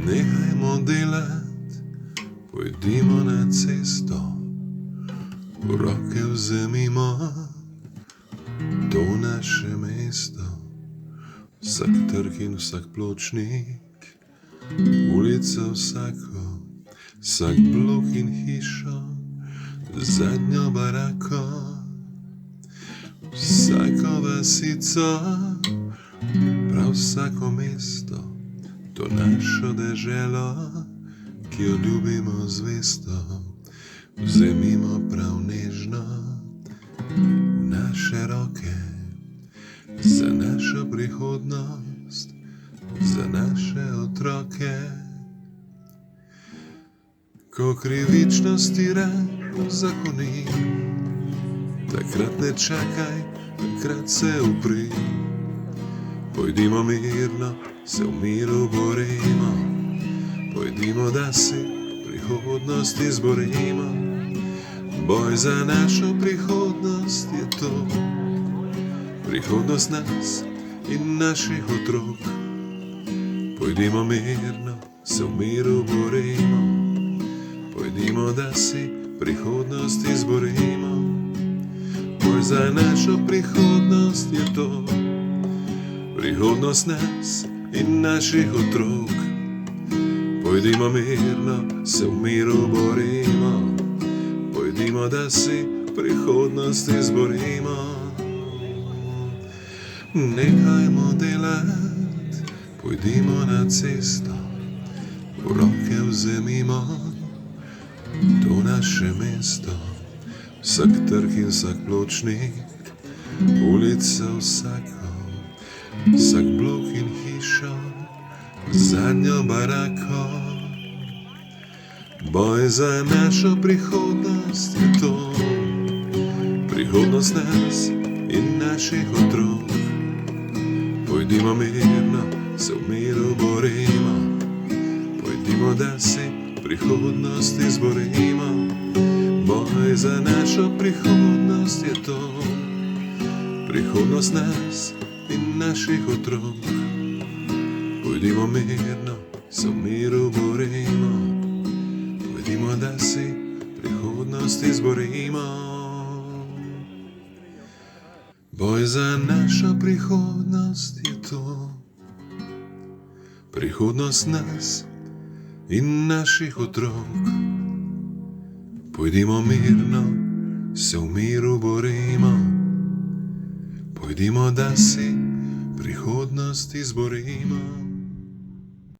Nehajmo delat, pojdimo na cesto, v roke vzemimo to naše mesto. Vsak trg in vsak pločnik, ulica vsako, vsak blok in hišo, zadnjo barako, vsako vasico, prav vsako mesto, to našo deželo, ki jo ljubimo zvesto, vzemimo prav nežno v naše roke, za našo prihodnost, za naše otroke. Ko krivičnosti rad zakoni, takrat ne čakaj, takrat se upri. Pojdimo mirno, se v miru borimo, pojdimo, da si prihodnost izborimo. Boj za našo prihodnost je to, prihodnost nas in naših otrok. Pojdimo mirno, se v miru borimo, pojdimo, da si prihodnost izborimo. Boj za našo prihodnost je to, prihodnost nas in naših otrok. Pojdimo mirno, se v miru borimo, pojdimo, da si prihodnost izborimo. Nehajmo delat, pojdimo na cesto, v roke vzemimo to naše mesto. Vsak trg in vsak pločnik, ulica vsako, vsak blok in hišo, zadnjo barako. Boj za našo prihodnost je to, prihodnost nas in naših otrok. Pojdimo mirno, se v miru borimo, pojdimo, da si prihodnost izborimo. Boj za našo prihodnost je to, prihodnost nas in naših otrok. Pojdimo mirno, se v miru borimo, pojdimo, da si prihodnost izborimo. Boj za našo prihodnost je to, prihodnost nas in naših otrok. Pojdimo mirno, se v miru borimo, pojdimo, da si prihodnost izborimo.